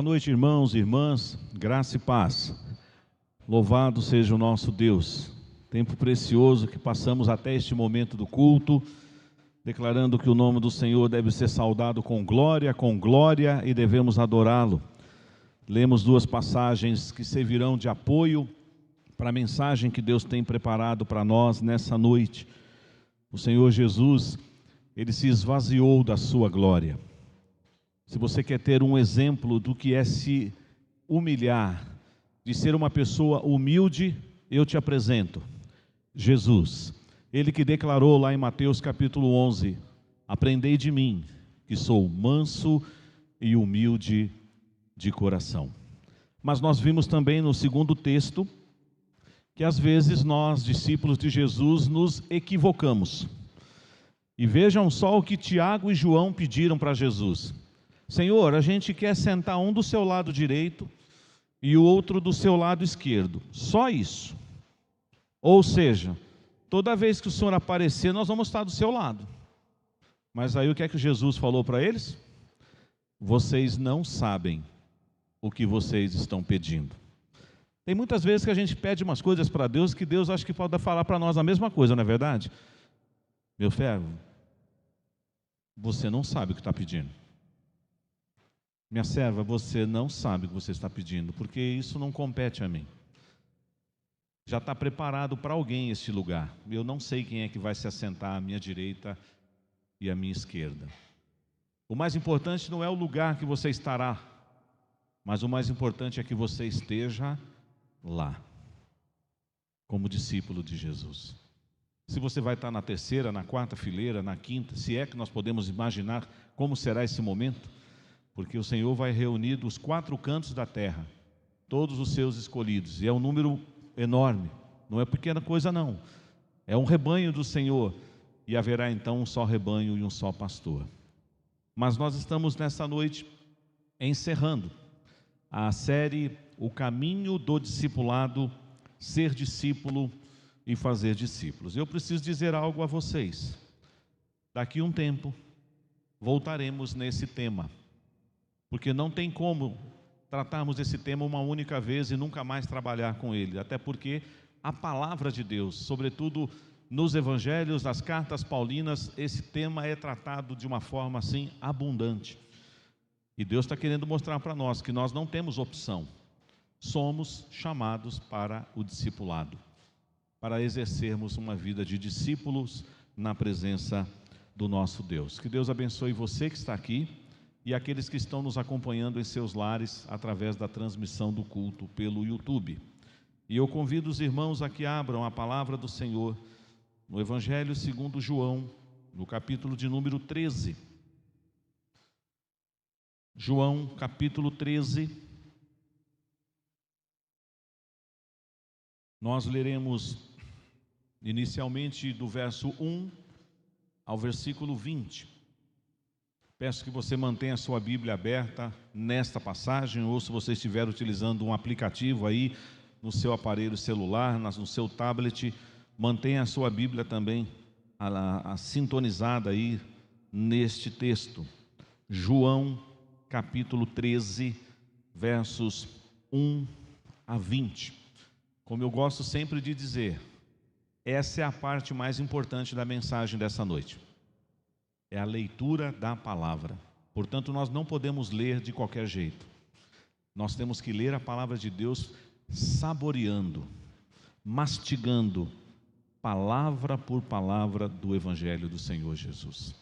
Boa noite, irmãos e irmãs, graça e paz. Louvado seja o nosso Deus. Tempo precioso que passamos até este momento do culto, declarando que o nome do Senhor deve ser saudado com glória e devemos adorá-lo. Lemos duas passagens que servirão de apoio para a mensagem que Deus tem preparado para nós nessa noite. O Senhor Jesus, Ele se esvaziou da sua glória. Se você quer ter um exemplo do que é se humilhar, de ser uma pessoa humilde, eu te apresento Jesus. Ele que declarou lá em Mateus capítulo 11, aprendei de mim, que sou manso e humilde de coração. Mas nós vimos também no segundo texto, que às vezes nós, discípulos de Jesus, nos equivocamos. E vejam só o que Tiago e João pediram para Jesus. Senhor, a gente quer sentar um do seu lado direito e o outro do seu lado esquerdo. Só isso. Ou seja, toda vez que o Senhor aparecer, nós vamos estar do seu lado. Mas aí o que é que Jesus falou para eles? Vocês não sabem o que vocês estão pedindo. Tem muitas vezes que a gente pede umas coisas para Deus que Deus acha que pode falar para nós a mesma coisa, não é verdade? Meu filho, você não sabe o que está pedindo. Minha serva, você não sabe o que você está pedindo, porque isso não compete a mim. Já está preparado para alguém este lugar. Eu não sei quem é que vai se assentar à minha direita e à minha esquerda. O mais importante não é o lugar que você estará, mas o mais importante é que você esteja lá, como discípulo de Jesus. Se você vai estar na terceira, na quarta fileira, na quinta, se é que nós podemos imaginar como será esse momento, porque o Senhor vai reunir dos quatro cantos da terra todos os seus escolhidos, e é um número enorme, não é pequena coisa não, é um rebanho do Senhor, e haverá então um só rebanho e um só pastor. Mas nós estamos nessa noite encerrando a série O Caminho do Discipulado, Ser Discípulo e Fazer Discípulos. Eu preciso dizer algo a vocês, daqui a um tempo voltaremos nesse tema, porque não tem como tratarmos esse tema uma única vez e nunca mais trabalhar com ele, até porque a palavra de Deus, sobretudo nos evangelhos, nas cartas paulinas, esse tema é tratado de uma forma assim abundante, e Deus está querendo mostrar para nós que nós não temos opção, somos chamados para o discipulado, para exercermos uma vida de discípulos na presença do nosso Deus. Que Deus abençoe você que está aqui e aqueles que estão nos acompanhando em seus lares através da transmissão do culto pelo YouTube. E eu convido os irmãos a que abram a palavra do Senhor no Evangelho segundo João, no capítulo de número 13. João, capítulo 13. Nós leremos inicialmente do verso 1 ao versículo 20. Peço que você mantenha a sua Bíblia aberta nesta passagem, ou se você estiver utilizando um aplicativo aí no seu aparelho celular, no seu tablet, mantenha a sua Bíblia também sintonizada aí neste texto. João, capítulo 13, versos 1 a 20. Como eu gosto sempre de dizer, essa é a parte mais importante da mensagem dessa noite. É a leitura da palavra. Portanto, nós não podemos ler de qualquer jeito. Nós temos que ler a palavra de Deus saboreando, mastigando, palavra por palavra do Evangelho do Senhor Jesus.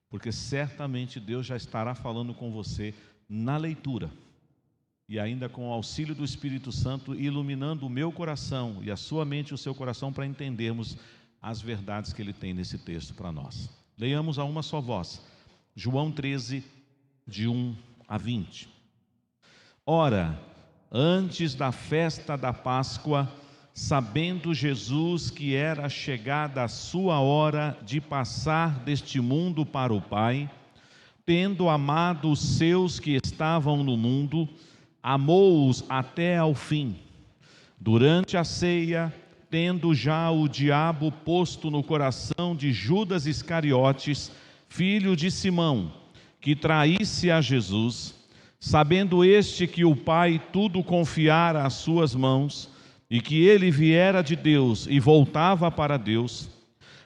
Porque certamente Deus já estará falando com você na leitura. E ainda com o auxílio do Espírito Santo, iluminando o meu coração e a sua mente e o seu coração para entendermos as verdades que Ele tem nesse texto para nós. Leiamos a uma só voz, João 13, de 1 a 20. Ora, antes da festa da Páscoa, sabendo Jesus que era chegada a sua hora de passar deste mundo para o Pai, tendo amado os seus que estavam no mundo, amou-os até ao fim. Durante a ceia, tendo já o diabo posto no coração de Judas Iscariotes, filho de Simão, que traísse a Jesus, Sabendo este que o Pai tudo confiara às suas mãos, e que ele viera de Deus e voltava para Deus,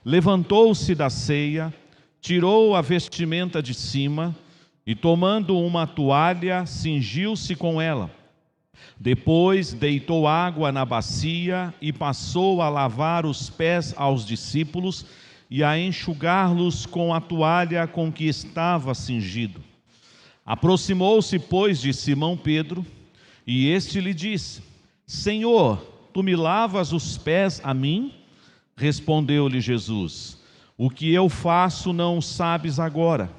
levantou-se da ceia, tirou a vestimenta de cima, e tomando uma toalha, cingiu-se com ela. Depois deitou água na bacia e passou a lavar os pés aos discípulos e a enxugá-los com a toalha com que estava cingido. Aproximou-se, pois, de Simão Pedro, e este lhe disse: Senhor, tu me lavas os pés a mim? Respondeu-lhe Jesus: O que eu faço não o sabes agora,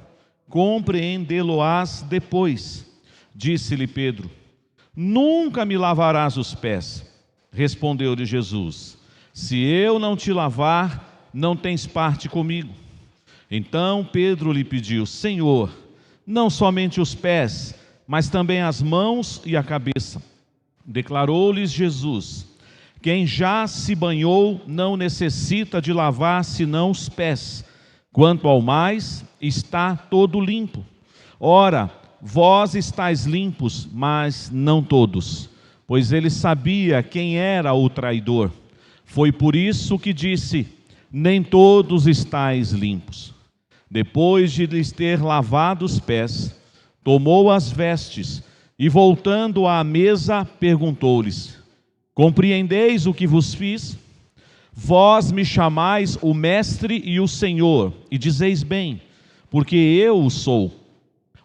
compreendê-lo-ás depois. Disse-lhe Pedro: Nunca me lavarás os pés. Respondeu-lhe Jesus: Se eu não te lavar, não tens parte comigo. Então Pedro lhe pediu: Senhor, não somente os pés, mas também as mãos e a cabeça. Declarou-lhes Jesus: Quem já se banhou não necessita de lavar senão os pés. Quanto ao mais, está todo limpo. Ora, vós estáis limpos, mas não todos. Pois ele sabia quem era o traidor. Foi por isso que disse: Nem todos estáis limpos. Depois de lhes ter lavado os pés, tomou as vestes e, voltando à mesa, perguntou-lhes: Compreendeis o que vos fiz? Vós me chamais o Mestre e o Senhor, e dizeis bem, porque eu o sou.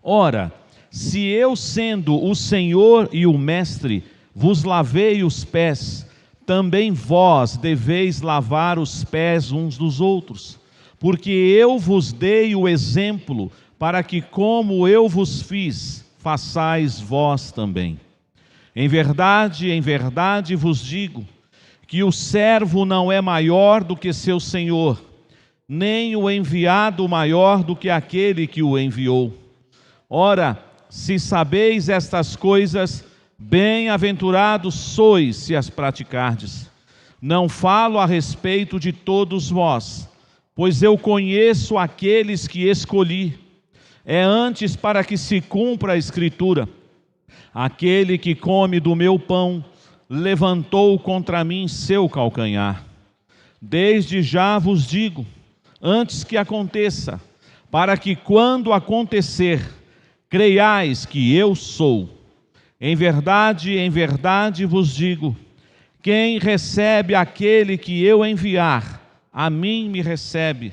Ora, se eu, sendo o Senhor e o Mestre, vos lavei os pés, também vós deveis lavar os pés uns dos outros. Porque eu vos dei o exemplo, para que, como eu vos fiz, façais vós também. Em verdade vos digo, que o servo não é maior do que seu senhor, nem o enviado maior do que aquele que o enviou. Ora, se sabeis estas coisas, bem-aventurados sois se as praticardes. Não falo a respeito de todos vós, pois eu conheço aqueles que escolhi. É antes para que se cumpra a Escritura: aquele que come do meu pão levantou contra mim seu calcanhar. Desde já vos digo, antes que aconteça, para que quando acontecer, creiais que eu sou. Em verdade vos digo, quem recebe aquele que eu enviar, a mim me recebe,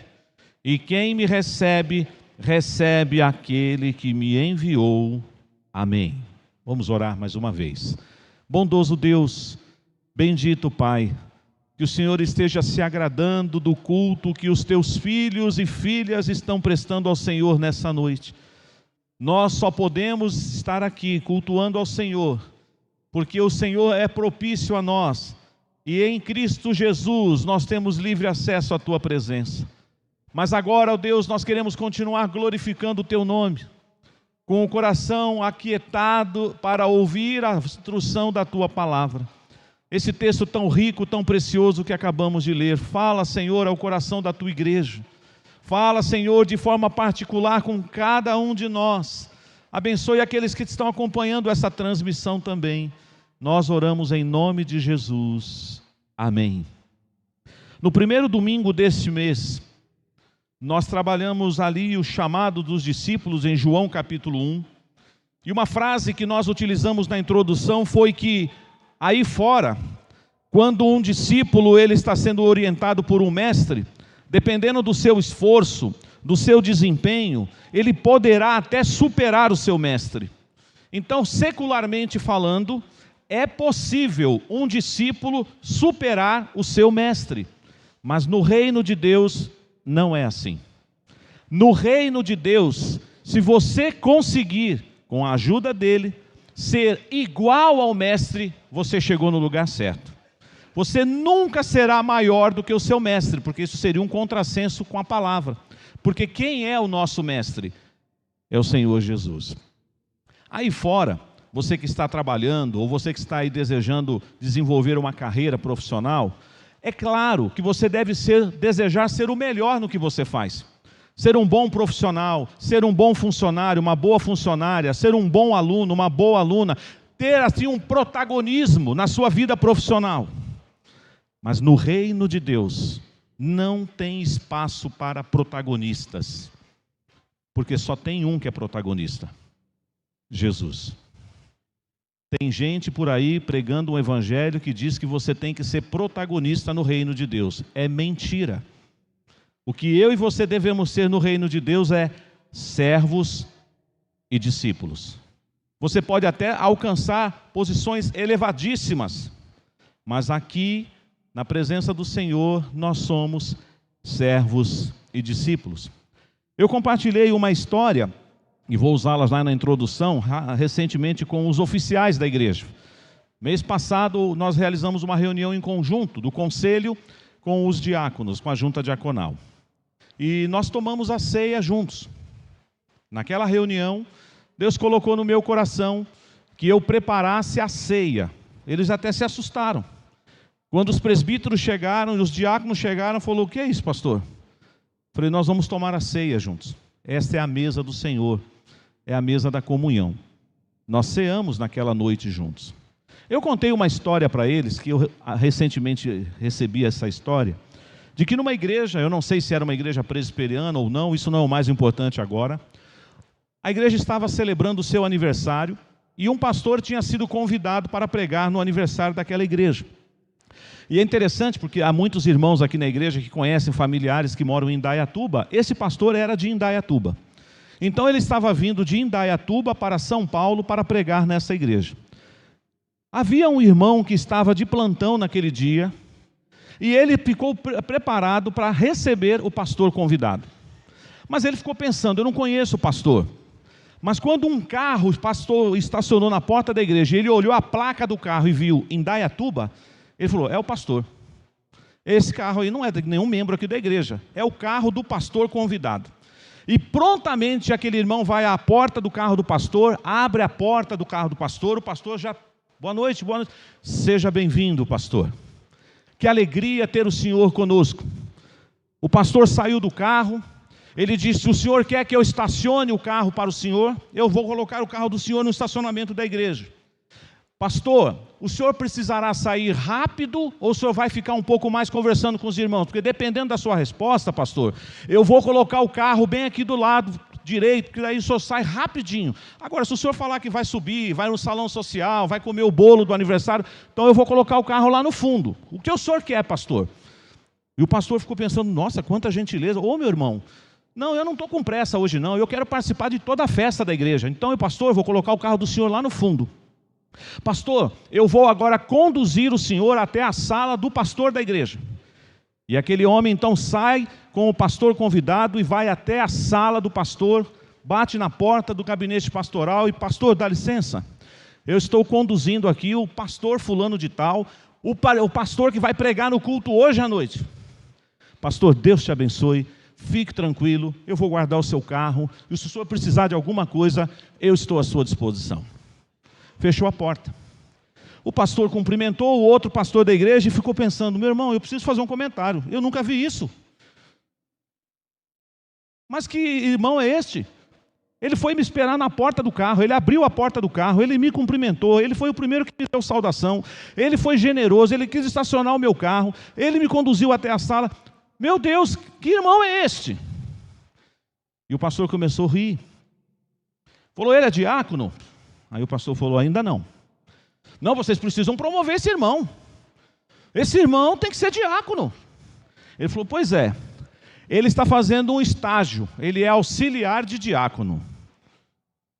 e quem me recebe, recebe aquele que me enviou. Amém. Vamos orar mais uma vez. Bondoso Deus, bendito Pai, que o Senhor esteja se agradando do culto que os teus filhos e filhas estão prestando ao Senhor nessa noite. Nós só podemos estar aqui cultuando ao Senhor, porque o Senhor é propício a nós, e em Cristo Jesus nós temos livre acesso à tua presença. Mas agora, ó Deus, nós queremos continuar glorificando o teu nome, com o coração aquietado para ouvir a instrução da tua palavra. Esse texto tão rico, tão precioso que acabamos de ler, fala, Senhor, ao coração da tua igreja. Fala, Senhor, de forma particular com cada um de nós. Abençoe aqueles que estão acompanhando essa transmissão também. Nós oramos em nome de Jesus. Amém. No primeiro domingo deste mês, nós trabalhamos ali o chamado dos discípulos em João capítulo 1. E uma frase que nós utilizamos na introdução foi que aí fora, quando um discípulo ele está sendo orientado por um mestre, dependendo do seu esforço, do seu desempenho, ele poderá até superar o seu mestre. Então, secularmente falando, é possível um discípulo superar o seu mestre. Mas no reino de Deus, não é assim. No reino de Deus, se você conseguir, com a ajuda dele, ser igual ao mestre, você chegou no lugar certo. Você nunca será maior do que o seu mestre, porque isso seria um contrassenso com a palavra. Porque quem é o nosso mestre? É o Senhor Jesus. Aí fora, você que está trabalhando, ou você que está aí desejando desenvolver uma carreira profissional, é claro que você deve desejar ser o melhor no que você faz. ser um bom profissional, ser um bom funcionário, uma boa funcionária, ser um bom aluno, uma boa aluna, ter assim um protagonismo na sua vida profissional. Mas no reino de Deus não tem espaço para protagonistas, porque só tem um que é protagonista: Jesus. Tem gente por aí pregando um evangelho que diz que você tem que ser protagonista no reino de Deus. É mentira. O que eu e você devemos ser no reino de Deus é servos e discípulos. Você pode até alcançar posições elevadíssimas, mas aqui, na presença do Senhor, nós somos servos e discípulos. Eu compartilhei uma história, e vou usá-las lá na introdução, recentemente com os oficiais da igreja. Mês passado nós realizamos uma reunião em conjunto do conselho com os diáconos, com a junta diaconal. E nós tomamos a ceia juntos. Naquela reunião, Deus colocou no meu coração que eu preparasse a ceia. Eles até se assustaram. Quando os presbíteros chegaram, os diáconos chegaram, falou: o que é isso, pastor? Falei: nós vamos tomar a ceia juntos. Esta é a mesa do Senhor, é a mesa da comunhão. Nós ceamos naquela noite juntos. Eu contei uma história para eles, que eu recentemente recebi essa história, de que numa igreja, eu não sei se era uma igreja presbiteriana ou não, isso não é o mais importante agora, a igreja estava celebrando o seu aniversário, e um pastor tinha sido convidado para pregar no aniversário daquela igreja. E é interessante porque há muitos irmãos aqui na igreja que conhecem familiares que moram em Indaiatuba. Esse pastor era de Indaiatuba. Então ele estava vindo de Indaiatuba para São Paulo para pregar nessa igreja. Havia um irmão que estava de plantão naquele dia, e ele ficou preparado para receber o pastor convidado. Mas ele ficou pensando: eu não conheço o pastor. Mas quando um carro, o pastor estacionou na porta da igreja, ele olhou a placa do carro e viu Indaiatuba, ele falou: é o pastor. Esse carro aí não é de nenhum membro aqui da igreja, é o carro do pastor convidado. E prontamente aquele irmão vai à porta do carro do pastor, abre a porta do carro do pastor, o pastor já: boa noite, boa noite. Seja bem-vindo, pastor. Que alegria ter o senhor conosco. O pastor saiu do carro, ele disse: o senhor quer que eu estacione o carro para o senhor? Eu vou colocar o carro do senhor no estacionamento da igreja. Pastor, o senhor precisará sair rápido ou o senhor vai ficar um pouco mais conversando com os irmãos? Porque dependendo da sua resposta, pastor, eu vou colocar o carro bem aqui do lado direito, porque daí o senhor sai rapidinho. Agora, se o senhor falar que vai subir, vai no salão social, vai comer o bolo do aniversário, então eu vou colocar o carro lá no fundo. O que o senhor quer, pastor? E o pastor ficou pensando: nossa, quanta gentileza. Ô, meu irmão, não, eu não estou com pressa hoje não, eu quero participar de toda a festa da igreja. Então, pastor, eu vou colocar o carro do senhor lá no fundo. Pastor, eu vou agora conduzir o senhor até a sala do pastor da igreja. E aquele homem então sai com o pastor convidado e vai até a sala do pastor, bate na porta do gabinete pastoral e: pastor, dá licença, eu estou conduzindo aqui o pastor fulano de tal, o pastor que vai pregar no culto hoje à noite. Pastor, Deus te abençoe, fique tranquilo, eu vou guardar o seu carro, e se o senhor precisar de alguma coisa, eu estou à sua disposição. Fechou a porta. O pastor cumprimentou o outro pastor da igreja e ficou pensando: meu irmão, eu preciso fazer um comentário, eu nunca vi isso. Mas que irmão é este? Ele foi me esperar na porta do carro, ele abriu a porta do carro, ele me cumprimentou, ele foi o primeiro que me deu saudação, ele foi generoso, ele quis estacionar o meu carro, ele me conduziu até a sala. Meu Deus, que irmão é este? E o pastor começou a rir. Falou: ele é diácono? Aí o pastor falou: ainda não. Não, vocês precisam promover esse irmão. Esse irmão tem que ser diácono. Ele falou: pois é, ele está fazendo um estágio, ele é auxiliar de diácono.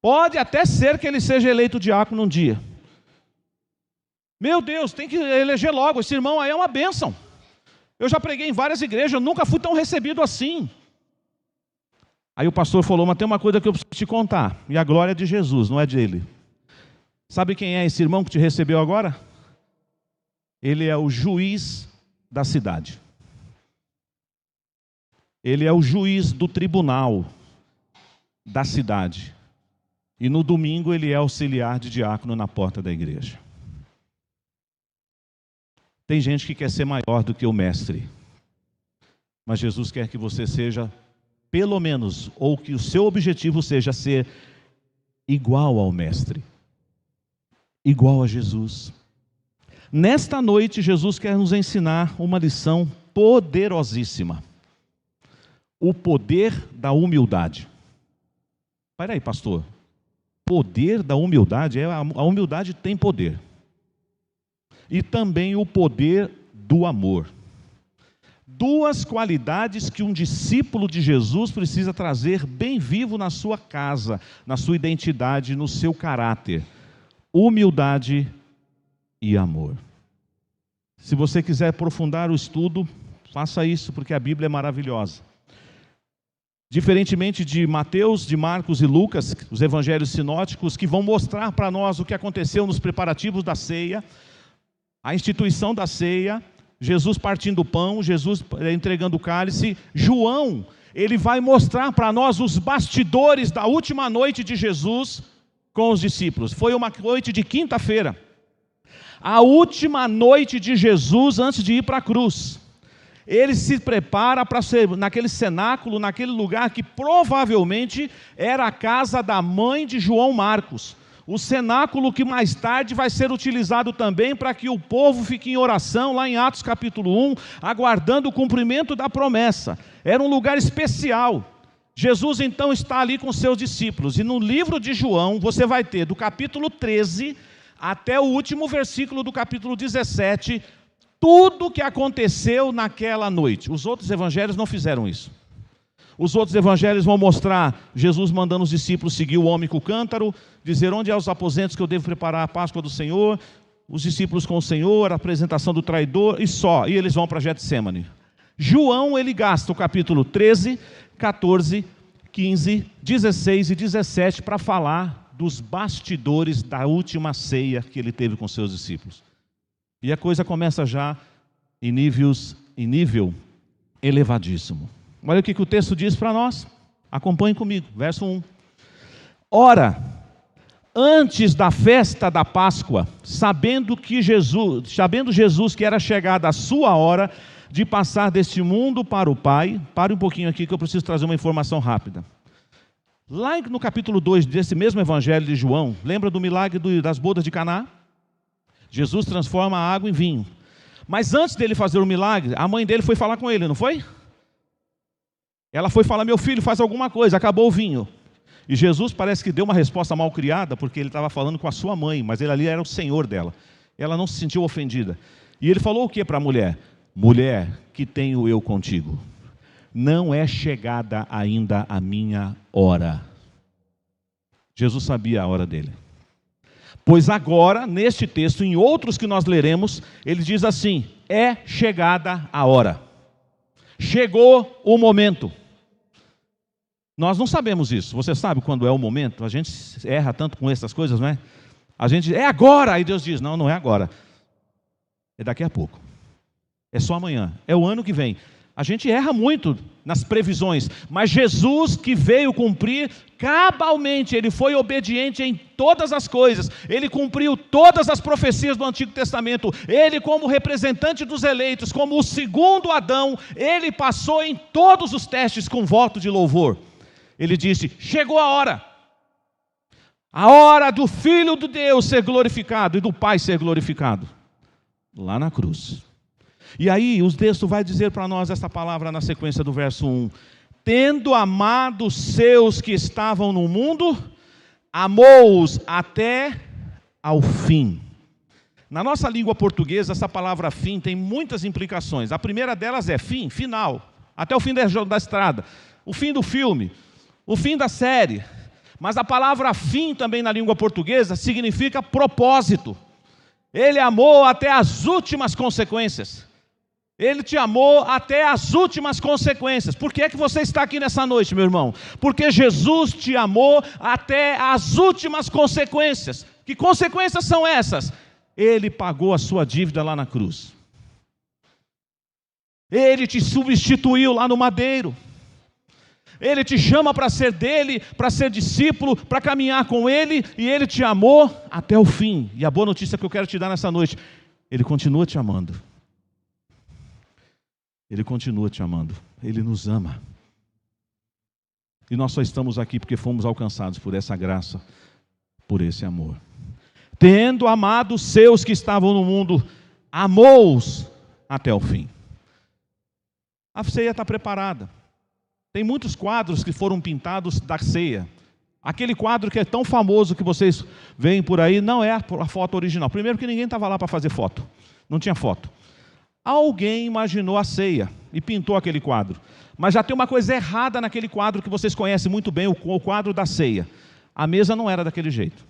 Pode até ser que ele seja eleito diácono um dia. Meu Deus, tem que eleger logo, esse irmão aí é uma bênção. Eu já preguei em várias igrejas, eu nunca fui tão recebido assim. Aí o pastor falou: mas tem uma coisa que eu preciso te contar, e a glória é de Jesus, não é dele. Sabe quem é esse irmão que te recebeu agora? Ele é o juiz da cidade. Ele é o juiz do tribunal da cidade. E no domingo ele é auxiliar de diácono na porta da igreja. Tem gente que quer ser maior do que o mestre. Mas Jesus quer que você seja pelo menos, ou que o seu objetivo seja ser igual ao Mestre, igual a Jesus. Nesta noite, Jesus quer nos ensinar uma lição poderosíssima: o poder da humildade. Espera aí, pastor. Poder da humildade? A humildade tem poder. E também o poder do amor. Duas qualidades que um discípulo de Jesus precisa trazer bem vivo na sua casa, na sua identidade, no seu caráter: humildade e amor. Se você quiser aprofundar o estudo, faça isso, porque a Bíblia é maravilhosa. Diferentemente de Mateus, de Marcos e Lucas, os evangelhos sinóticos, que vão mostrar para nós o que aconteceu nos preparativos da ceia, a instituição da ceia, Jesus partindo o pão, Jesus entregando o cálice, João, ele vai mostrar para nós os bastidores da última noite de Jesus com os discípulos. Foi uma noite de quinta-feira, a última noite de Jesus antes de ir para a cruz. Ele se prepara para ser naquele cenáculo, naquele lugar que provavelmente era a casa da mãe de João Marcos. O cenáculo que mais tarde vai ser utilizado também para que o povo fique em oração, lá em Atos capítulo 1, aguardando o cumprimento da promessa. Era um lugar especial. Jesus então está ali com seus discípulos. E no livro de João, você vai ter do capítulo 13 até o último versículo do capítulo 17, tudo o que aconteceu naquela noite. Os outros evangelhos não fizeram isso. Os outros evangelhos vão mostrar Jesus mandando os discípulos seguir o homem com o cântaro, dizer onde é os aposentos que eu devo preparar a Páscoa do Senhor, os discípulos com o Senhor, a apresentação do traidor e só, e eles vão para Getsêmani. João, ele gasta o capítulo 13, 14, 15, 16 e 17 para falar dos bastidores da última ceia que ele teve com seus discípulos. E a coisa começa já em nível elevadíssimo. Olha o que o texto diz para nós. Acompanhe comigo, verso 1. Ora, antes da festa da Páscoa, sabendo Jesus que era chegada a sua hora de passar deste mundo para o Pai. Pare um pouquinho aqui que eu preciso trazer uma informação rápida. Lá no capítulo 2 desse mesmo evangelho de João, lembra do milagre das bodas de Caná? Jesus transforma a água em vinho. Mas antes dele fazer o milagre, a mãe dele foi falar com ele, não foi? Ela foi falar: meu filho, faz alguma coisa, acabou o vinho. E Jesus parece que deu uma resposta mal criada, porque ele estava falando com a sua mãe, mas ele ali era o senhor dela. Ela não se sentiu ofendida. E ele falou o que para a mulher? Mulher, que tenho eu contigo? Não é chegada ainda a minha hora. Jesus sabia a hora dele. Pois agora, neste texto, em outros que nós leremos, ele diz assim: é chegada a hora. Chegou o momento. Nós não sabemos isso. Você sabe quando é o momento? A gente erra tanto com essas coisas, não é? A gente diz: é agora. Aí Deus diz: não, não é agora. É daqui a pouco. É só amanhã. É o ano que vem. A gente erra muito nas previsões, mas Jesus, que veio cumprir cabalmente, ele foi obediente em todas as coisas, ele cumpriu todas as profecias do Antigo Testamento, ele como representante dos eleitos, como o segundo Adão, ele passou em todos os testes com voto de louvor. Ele disse: chegou a hora do Filho de Deus ser glorificado e do Pai ser glorificado, lá na cruz. E aí o texto vai dizer para nós essa palavra na sequência do verso 1. Tendo amado os seus que estavam no mundo, amou-os até ao fim. Na nossa língua portuguesa, essa palavra fim tem muitas implicações. A primeira delas é fim, final, até o fim da estrada, o fim do filme, o fim da série. Mas a palavra fim também na língua portuguesa significa propósito. Ele amou até as últimas consequências. Ele te amou até as últimas consequências. Por que é que você está aqui nessa noite, meu irmão? Porque Jesus te amou até as últimas consequências. Que consequências são essas? Ele pagou a sua dívida lá na cruz. Ele te substituiu lá no madeiro. Ele te chama para ser dele, para ser discípulo, para caminhar com ele, e ele te amou até o fim. E a boa notícia que eu quero te dar nessa noite: ele continua te amando. Ele continua te amando. Ele nos ama. E nós só estamos aqui porque fomos alcançados por essa graça, por esse amor. Tendo amado os seus que estavam no mundo, amou-os até o fim. A ceia está preparada. Tem muitos quadros que foram pintados da ceia. Aquele quadro que é tão famoso que vocês veem por aí, não é a foto original. Primeiro que ninguém estava lá para fazer foto. Não tinha foto. Alguém imaginou a ceia e pintou aquele quadro. Mas já tem uma coisa errada naquele quadro que vocês conhecem muito bem, o quadro da ceia. A mesa não era daquele jeito.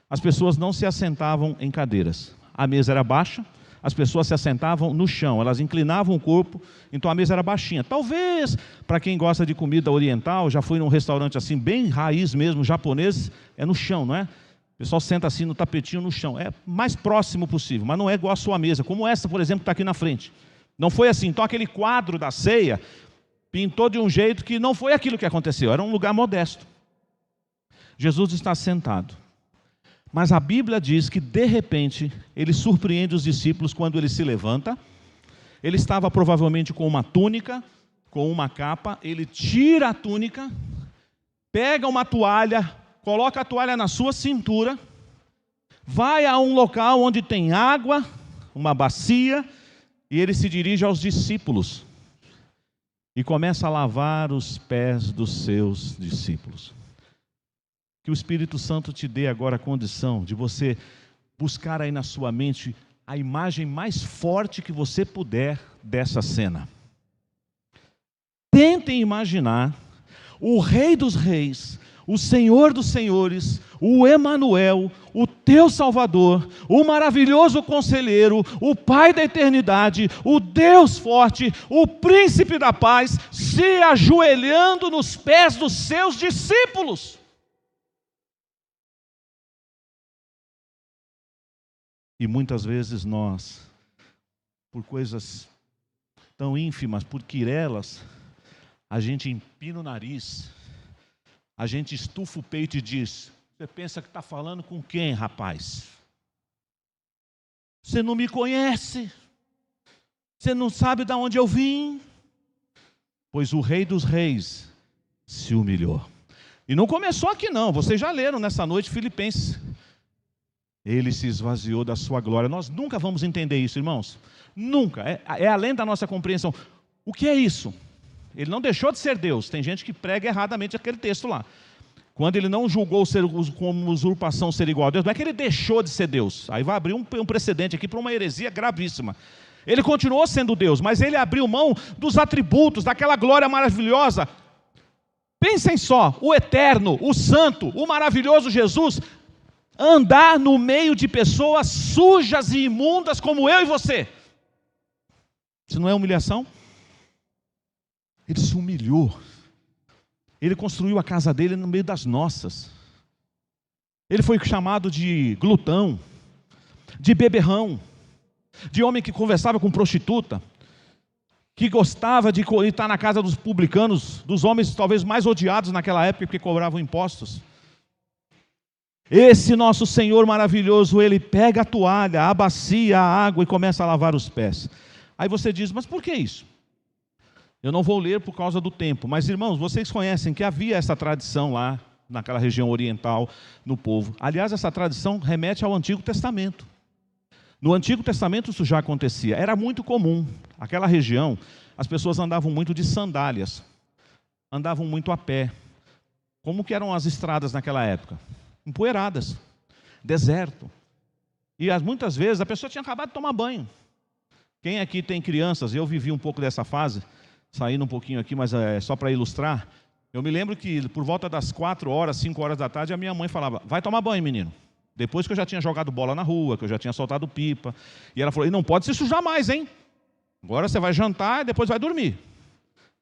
As pessoas não se assentavam em cadeiras. A mesa era baixa, as pessoas se assentavam no chão, elas inclinavam o corpo, então a mesa era baixinha. Talvez, para quem gosta de comida oriental, já foi num restaurante assim, bem raiz mesmo, japonês, é no chão, não é? O pessoal senta assim no tapetinho no chão. É mais próximo possível, mas não é igual a sua mesa, como essa, por exemplo, que está aqui na frente. Não foi assim. Então aquele quadro da ceia pintou de um jeito que não foi aquilo que aconteceu, era um lugar modesto. Jesus está sentado. Mas a Bíblia diz que de repente ele surpreende os discípulos quando ele se levanta. Ele estava provavelmente com uma túnica, com uma capa. Ele tira a túnica, pega uma toalha, coloca a toalha na sua cintura, vai a um local onde tem água, uma bacia, e ele se dirige aos discípulos e começa a lavar os pés dos seus discípulos. Que o Espírito Santo te dê agora a condição de você buscar aí na sua mente a imagem mais forte que você puder dessa cena. Tentem imaginar o Rei dos Reis, o Senhor dos Senhores, o Emanuel, o teu Salvador, o maravilhoso Conselheiro, o Pai da eternidade, o Deus forte, o Príncipe da paz, se ajoelhando nos pés dos seus discípulos. E muitas vezes nós, por coisas tão ínfimas, por quirelas, a gente empina o nariz, a gente estufa o peito e diz: você pensa que está falando com quem, rapaz? Você não me conhece? Você não sabe de onde eu vim? Pois o Rei dos Reis se humilhou. E não começou aqui não, vocês já leram nessa noite Filipenses. Ele se esvaziou da sua glória. Nós nunca vamos entender isso, irmãos. Nunca. É além da nossa compreensão. O que é isso? Ele não deixou de ser Deus. Tem gente que prega erradamente aquele texto lá. Quando ele não julgou ser como usurpação ser igual a Deus, não é que ele deixou de ser Deus. Aí vai abrir um precedente aqui para uma heresia gravíssima. Ele continuou sendo Deus, mas ele abriu mão dos atributos, daquela glória maravilhosa. Pensem só, o eterno, o santo, o maravilhoso Jesus andar no meio de pessoas sujas e imundas como eu e você. Isso não é humilhação? Ele se humilhou. Ele construiu a casa dele no meio das nossas. Ele foi chamado de glutão, de beberrão, de homem que conversava com prostituta, que gostava de estar na casa dos publicanos, dos homens talvez mais odiados naquela época porque cobravam impostos. Esse nosso Senhor maravilhoso, ele pega a toalha, a bacia, a água e começa a lavar os pés. Aí você diz: mas por que isso? Eu não vou ler por causa do tempo, mas irmãos, vocês conhecem que havia essa tradição lá, naquela região oriental, no povo. Aliás, essa tradição remete ao Antigo Testamento. No Antigo Testamento isso já acontecia, era muito comum. Aquela região, as pessoas andavam muito de sandálias, andavam muito a pé. Como que eram as estradas naquela época? Empoeiradas, deserto. E muitas vezes a pessoa tinha acabado de tomar banho. Quem aqui tem crianças, eu vivi um pouco dessa fase, saindo um pouquinho aqui, mas é só para ilustrar. Eu me lembro que por volta das 4 horas, 5 horas da tarde, a minha mãe falava: vai tomar banho, menino. Depois que eu já tinha jogado bola na rua, que eu já tinha soltado pipa. E ela falou: e não pode se sujar mais, hein? Agora você vai jantar e depois vai dormir.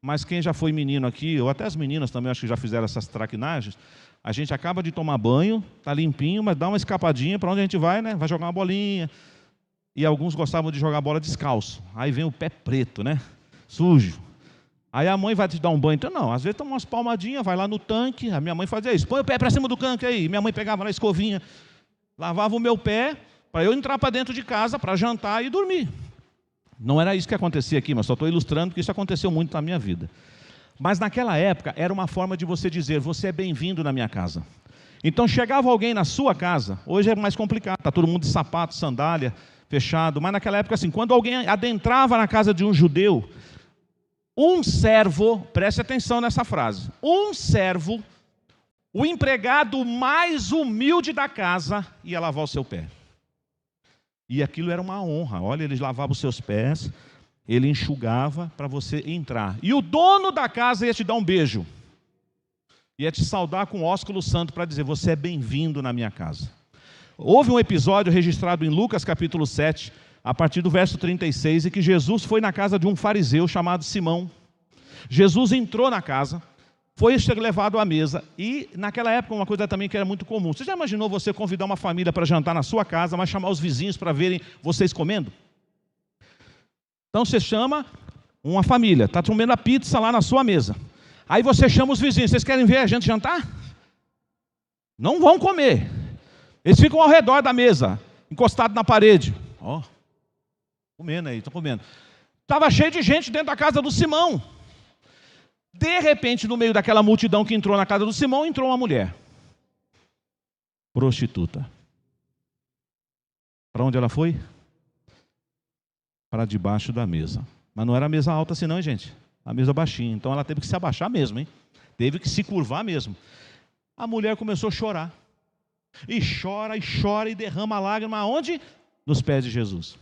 Mas quem já foi menino aqui, ou até as meninas também, acho que já fizeram essas traquinagens, a gente acaba de tomar banho, está limpinho, mas dá uma escapadinha para onde a gente vai, né? Vai jogar uma bolinha. E alguns gostavam de jogar bola descalço. Aí vem o pé preto, né? Sujo. Aí a mãe vai te dar um banho. Então não, às vezes toma umas palmadinhas, vai lá no tanque. A minha mãe fazia isso: põe o pé para cima do tanque aí. Minha mãe pegava lá a escovinha, lavava o meu pé para eu entrar para dentro de casa, para jantar e dormir. Não era isso que acontecia aqui, mas só estou ilustrando que isso aconteceu muito na minha vida. Mas naquela época era uma forma de você dizer: você é bem-vindo na minha casa. Então chegava alguém na sua casa, hoje é mais complicado, está todo mundo de sapato, sandália, fechado, mas naquela época assim, quando alguém adentrava na casa de um judeu, um servo, preste atenção nessa frase, um servo, o empregado mais humilde da casa, ia lavar o seu pé. E aquilo era uma honra. Olha, ele lavava os seus pés, ele enxugava para você entrar. E o dono da casa ia te dar um beijo, ia te saudar com ósculo santo para dizer: você é bem-vindo na minha casa. Houve um episódio registrado em Lucas capítulo 7, a partir do verso 36, em que Jesus foi na casa de um fariseu chamado Simão. Jesus entrou na casa, foi levado à mesa, e naquela época uma coisa também que era muito comum. Você já imaginou você convidar uma família para jantar na sua casa, mas chamar os vizinhos para verem vocês comendo? Então você chama uma família, está comendo a pizza lá na sua mesa. Aí você chama os vizinhos: vocês querem ver a gente jantar? Não vão comer. Eles ficam ao redor da mesa, encostados na parede. Ó, comendo aí, estão comendo. Estava cheio de gente dentro da casa do Simão. De repente, no meio daquela multidão que entrou na casa do Simão, entrou uma mulher. Prostituta. Para onde ela foi? Para debaixo da mesa. Mas não era a mesa alta assim não, gente. A mesa baixinha. Então ela teve que se abaixar mesmo, hein? Teve que se curvar mesmo. A mulher começou a chorar. E chora e derrama lágrima. Aonde? Nos pés de Jesus.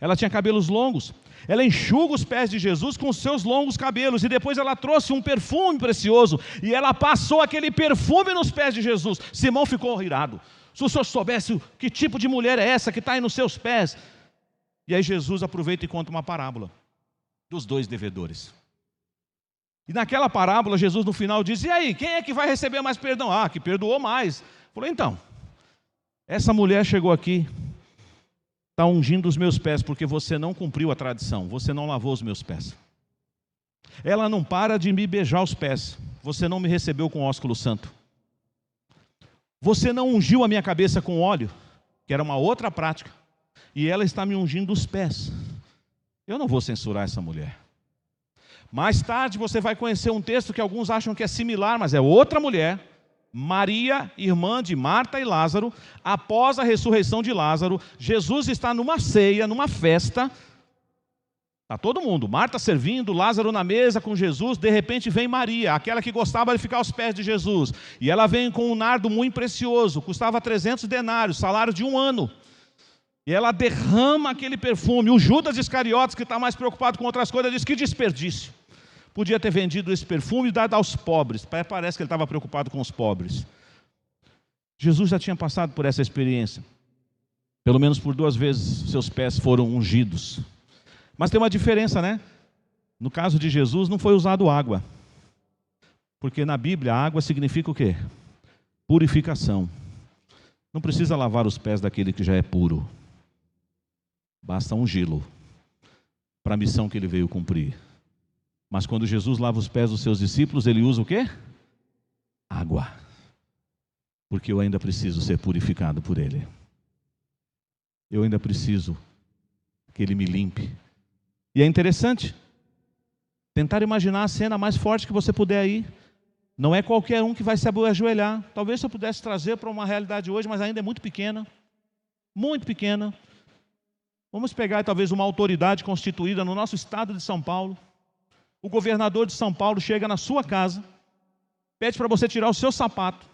Ela tinha cabelos longos. Ela enxuga os pés de Jesus com os seus longos cabelos. E depois ela trouxe um perfume precioso. E ela passou aquele perfume nos pés de Jesus. Simão ficou irado. Se o senhor soubesse que tipo de mulher é essa que está aí nos seus pés. E aí Jesus aproveita e conta uma parábola dos dois devedores. E naquela parábola Jesus no final diz: e aí, quem é que vai receber mais perdão? Ah, que perdoou mais. Falou: então, essa mulher chegou aqui, está ungindo os meus pés, porque você não cumpriu a tradição, você não lavou os meus pés. Ela não para de me beijar os pés, você não me recebeu com ósculo santo. Você não ungiu a minha cabeça com óleo, que era uma outra prática, e ela está me ungindo os pés. Eu não vou censurar essa mulher. Mais tarde você vai conhecer um texto que alguns acham que é similar, mas é outra mulher, Maria, irmã de Marta e Lázaro. Após a ressurreição de Lázaro, Jesus está numa ceia, numa festa. Está todo mundo, Marta servindo, Lázaro na mesa com Jesus. De repente vem Maria, aquela que gostava de ficar aos pés de Jesus. E ela vem com um nardo muito precioso, custava 300 denários, salário de um ano. E ela derrama aquele perfume. O Judas Iscariotes, que está mais preocupado com outras coisas, diz: que desperdício. Podia ter vendido esse perfume e dado aos pobres. Parece que ele estava preocupado com os pobres. Jesus já tinha passado por essa experiência. Pelo menos por 2 vezes seus pés foram ungidos. Mas tem uma diferença, né? No caso de Jesus não foi usado água. Porque na Bíblia a água significa o quê? Purificação. Não precisa lavar os pés daquele que já é puro. Basta ungí-lo para a missão que ele veio cumprir. Mas quando Jesus lava os pés dos seus discípulos, ele usa o quê? Água. Porque eu ainda preciso ser purificado por ele. Eu ainda preciso que ele me limpe. E é interessante tentar imaginar a cena mais forte que você puder aí. Não é qualquer um que vai se ajoelhar. Talvez eu pudesse trazer para uma realidade hoje, mas ainda é muito pequena. Muito pequena. Vamos pegar talvez uma autoridade constituída no nosso estado de São Paulo. O governador de São Paulo chega na sua casa, pede para você tirar o seu sapato,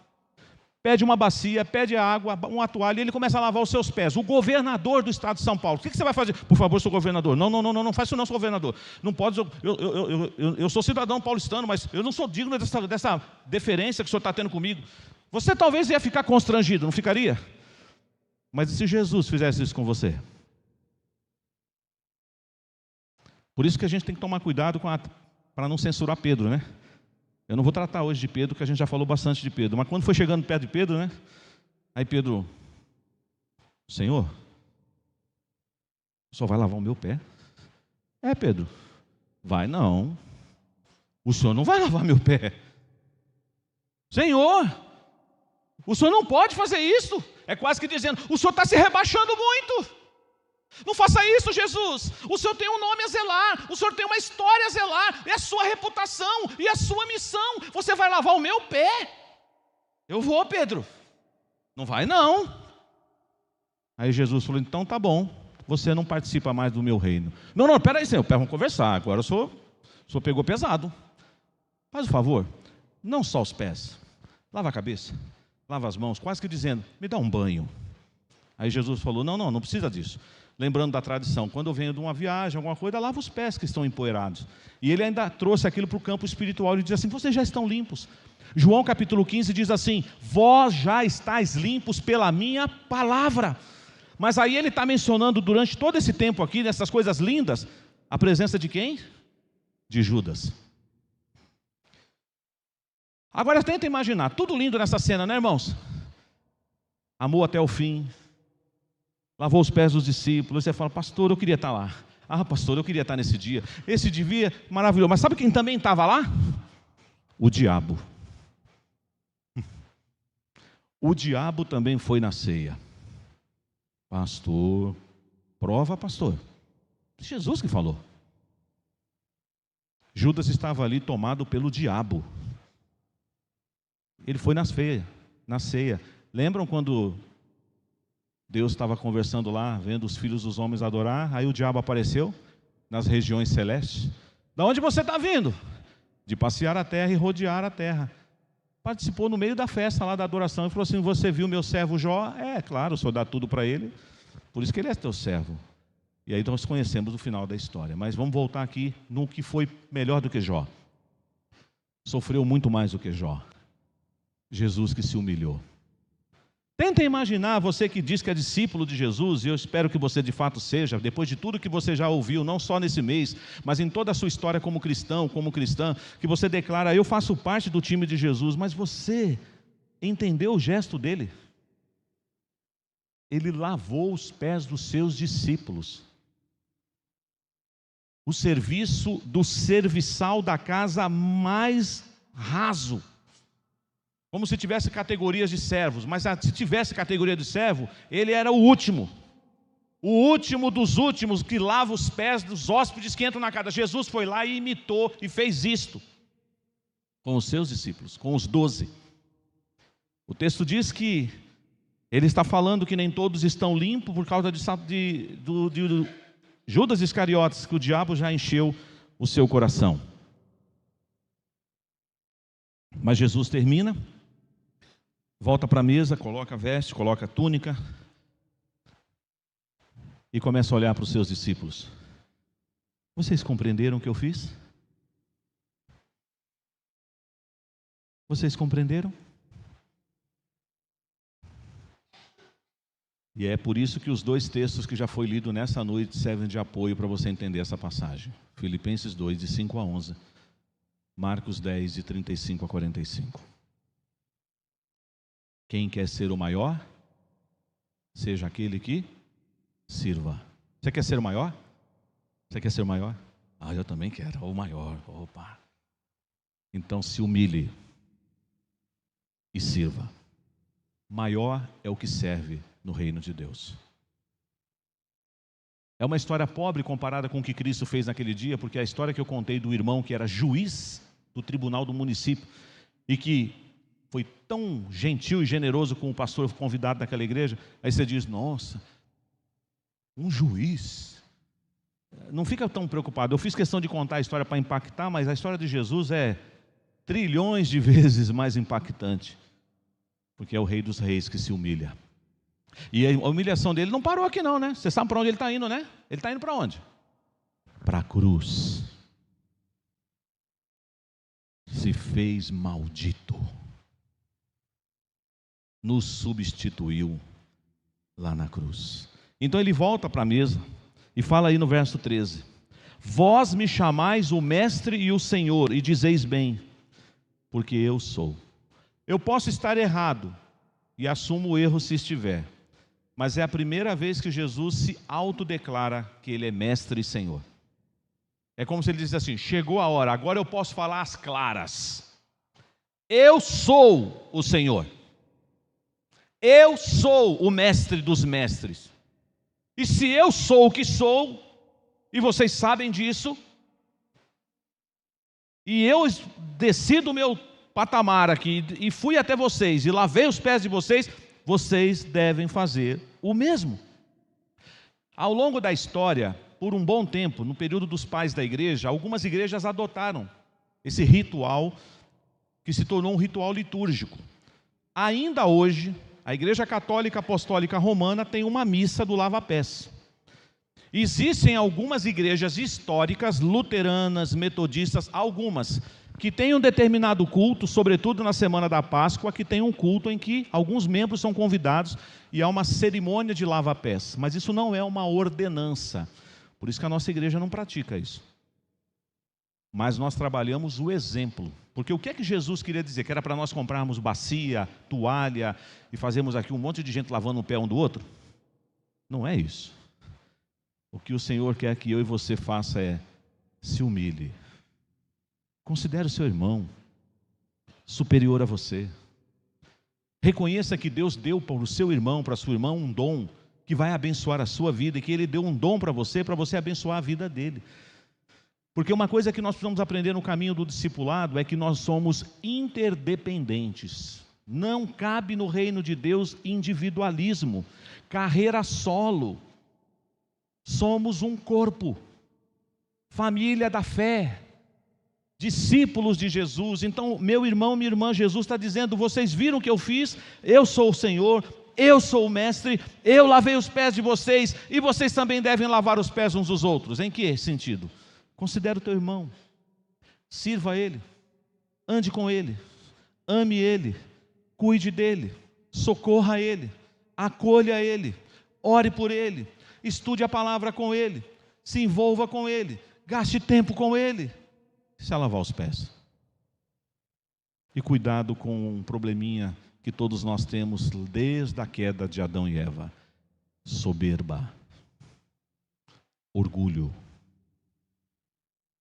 pede uma bacia, pede água, uma toalha, e ele começa a lavar os seus pés. O governador do estado de São Paulo. O que você vai fazer? Por favor, sou governador. Não faz isso não, sou governador. Não pode, eu sou cidadão paulistano, mas eu não sou digno dessa deferência que o senhor está tendo comigo. Você talvez ia ficar constrangido, não ficaria? Mas e se Jesus fizesse isso com você? Por isso que a gente tem que tomar cuidado para não censurar Pedro, né? Eu não vou tratar hoje de Pedro, porque a gente já falou bastante de Pedro. Mas quando foi chegando perto de Pedro, né? Aí Pedro: Senhor, o senhor vai lavar o meu pé? É, Pedro. Vai não. O senhor não vai lavar meu pé. Senhor, o senhor não pode fazer isso. É quase que dizendo: o senhor está se rebaixando muito. Não faça isso, Jesus. O Senhor tem um nome a zelar, o Senhor tem uma história a zelar, é a sua reputação e a sua missão. Você vai lavar o meu pé? Eu vou, Pedro. Não vai não. Aí Jesus falou, então tá bom, você não participa mais do meu reino. Não, peraí, Senhor, vamos conversar. Agora o senhor pegou pesado. Faz o favor, não só os pés, lava a cabeça, lava as mãos, quase que dizendo, me dá um banho. Aí Jesus falou, não precisa disso. Lembrando da tradição, quando eu venho de uma viagem, alguma coisa, lava os pés que estão empoeirados. E ele ainda trouxe aquilo para o campo espiritual, ele diz assim, vocês já estão limpos. João capítulo 15 diz assim, vós já estáis limpos pela minha palavra. Mas aí ele está mencionando durante todo esse tempo aqui, nessas coisas lindas, a presença de quem? De Judas. Agora tenta imaginar, tudo lindo nessa cena, né, irmãos? Amou até o fim, lavou os pés dos discípulos. Você fala, pastor, eu queria estar lá. Ah, pastor, eu queria estar nesse dia. Esse dia maravilhoso. Mas sabe quem também estava lá? O diabo. O diabo também foi na ceia. Pastor, prova, pastor. Jesus que falou. Judas estava ali tomado pelo diabo. Ele foi na ceia. Lembram quando Deus estava conversando lá, vendo os filhos dos homens adorar, aí o diabo apareceu nas regiões celestes. Da onde você está vindo? De passear a terra e rodear a terra. Participou no meio da festa lá da adoração e falou assim, você viu meu servo Jó? É, claro, o Senhor dá tudo para ele, por isso que ele é teu servo. E aí nós conhecemos o final da história, mas vamos voltar aqui no que foi melhor do que Jó. Sofreu muito mais do que Jó. Jesus que se humilhou. Tenta imaginar, você que diz que é discípulo de Jesus, e eu espero que você de fato seja, depois de tudo que você já ouviu, não só nesse mês, mas em toda a sua história como cristão, como cristã, que você declara, eu faço parte do time de Jesus, mas você entendeu o gesto dele? Ele lavou os pés dos seus discípulos. O serviço do serviçal da casa mais raso. Como se tivesse categorias de servos, mas se tivesse categoria de servo, ele era o último dos últimos, que lava os pés dos hóspedes que entram na casa. Jesus foi lá e imitou e fez isto com os seus discípulos, com os 12. O texto diz que ele está falando que nem todos estão limpos por causa de Judas Iscariotes, que o diabo já encheu o seu coração. Mas Jesus termina, volta para a mesa, coloca a veste, coloca a túnica e começa a olhar para os seus discípulos. Vocês compreenderam o que eu fiz? Vocês compreenderam? E é por isso que os dois textos que já foi lido nessa noite servem de apoio para você entender essa passagem. Filipenses 2, de 5 a 11. Marcos 10, de 35 a 45. Quem quer ser o maior, seja aquele que sirva. Você quer ser o maior? Você quer ser o maior? Ah, eu também quero, o maior. Opa. Então se humilhe e sirva. Maior é o que serve no reino de Deus. É uma história pobre comparada com o que Cristo fez naquele dia, porque a história que eu contei do irmão que era juiz do tribunal do município e que foi tão gentil e generoso com o pastor convidado daquela igreja, aí você diz, nossa, um juiz, não fica tão preocupado. Eu fiz questão de contar a história para impactar, mas a história de Jesus é trilhões de vezes mais impactante, porque é o Rei dos Reis que se humilha. E a humilhação dele não parou aqui não, né? Você sabe para onde ele está indo, né? Ele está indo para onde? Para a cruz. Se fez maldito. Nos substituiu lá na cruz. Então ele volta para a mesa e fala aí no verso 13. Vós me chamais o mestre e o senhor, e dizeis bem, porque eu sou. Eu posso estar errado, e assumo o erro se estiver. Mas é a primeira vez que Jesus se autodeclara que ele é mestre e senhor. É como se ele dissesse assim, chegou a hora, agora eu posso falar às claras. Eu sou o Senhor. Eu sou o mestre dos mestres. E se eu sou o que sou, e vocês sabem disso, e eu desci do meu patamar aqui, e fui até vocês, e lavei os pés de vocês, vocês devem fazer o mesmo. Ao longo da história, por um bom tempo, no período dos pais da igreja, algumas igrejas adotaram esse ritual, que se tornou um ritual litúrgico. Ainda hoje, a Igreja Católica Apostólica Romana tem uma missa do lava-pés. Existem algumas igrejas históricas, luteranas, metodistas, algumas, que têm um determinado culto, sobretudo na semana da Páscoa, que tem um culto em que alguns membros são convidados e há uma cerimônia de lava-pés. Mas isso não é uma ordenança, por isso que a nossa igreja não pratica isso. Mas nós trabalhamos o exemplo, porque o que é que Jesus queria dizer? Que era para nós comprarmos bacia, toalha e fazermos aqui um monte de gente lavando o pé um do outro? Não é isso. O que o Senhor quer que eu e você faça é se humilhe. Considere o seu irmão superior a você. Reconheça que Deus deu para o seu irmão, para a sua irmã, um dom que vai abençoar a sua vida, e que Ele deu um dom para você abençoar a vida dele. Porque uma coisa que nós precisamos aprender no caminho do discipulado é que nós somos interdependentes. Não cabe no reino de Deus individualismo, carreira solo. Somos um corpo, família da fé, discípulos de Jesus. Então, meu irmão, minha irmã, Jesus está dizendo: vocês viram o que eu fiz? Eu sou o Senhor, eu sou o Mestre, eu lavei os pés de vocês, e vocês também devem lavar os pés uns dos outros. Em que sentido? Considere o teu irmão, sirva a ele, ande com ele, ame ele, cuide dele, socorra ele, acolha ele, ore por ele, estude a palavra com ele, se envolva com ele, gaste tempo com ele. Isso é lavar os pés. E cuidado com um probleminha que todos nós temos desde a queda de Adão e Eva: soberba, orgulho.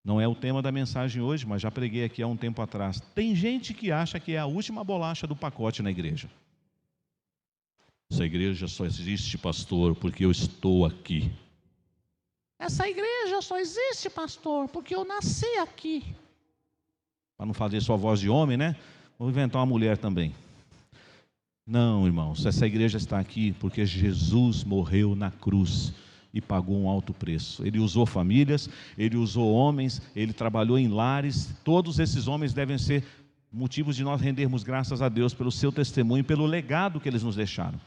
Não é o tema da mensagem hoje, mas já preguei aqui há um tempo atrás. Tem gente que acha que é a última bolacha do pacote na igreja. Essa igreja só existe, pastor, porque eu estou aqui. Essa igreja só existe, pastor, porque eu nasci aqui. Para não fazer só voz de homem, né? Vou inventar uma mulher também. Não, irmãos, essa igreja está aqui porque Jesus morreu na cruz e pagou um alto preço. Ele usou famílias, ele usou homens, ele trabalhou em lares. Todos esses homens devem ser motivos de nós rendermos graças a Deus pelo seu testemunho e pelo legado que eles nos deixaram.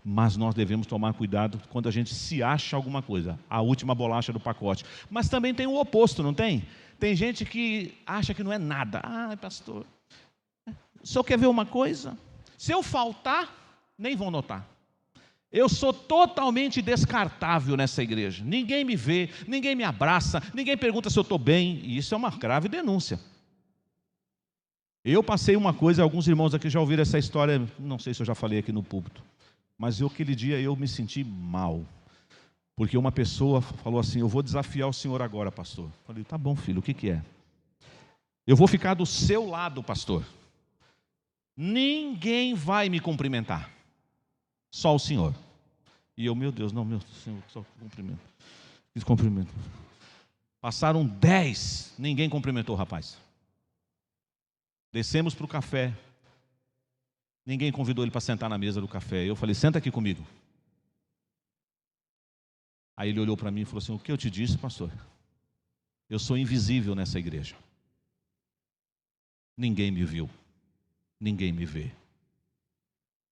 Mas nós devemos tomar cuidado quando a gente se acha alguma coisa, a última bolacha do pacote. Mas também tem o oposto, não tem? Tem gente que acha que não é nada. Ah, pastor, o senhor quer ver uma coisa? Se eu faltar, nem vão notar. Eu sou totalmente descartável nessa igreja. Ninguém me vê, ninguém me abraça, ninguém pergunta se eu estou bem. E isso é uma grave denúncia. Eu passei uma coisa, alguns irmãos aqui já ouviram essa história, não sei se eu já falei aqui no púlpito, mas aquele dia eu me senti mal. Porque uma pessoa falou assim: eu vou desafiar o senhor agora, pastor. Eu falei: tá bom, filho, o que é? Eu vou ficar do seu lado, pastor. Ninguém vai me cumprimentar. Só o Senhor. E eu, meu Deus, não, meu Senhor, só cumprimento. Fiz cumprimento. Passaram 10, ninguém cumprimentou o rapaz. Descemos para o café. Ninguém convidou ele para sentar na mesa do café. Eu falei: senta aqui comigo. Aí ele olhou para mim e falou assim: o que eu te disse, pastor? Eu sou invisível nessa igreja. Ninguém me viu. Ninguém me vê.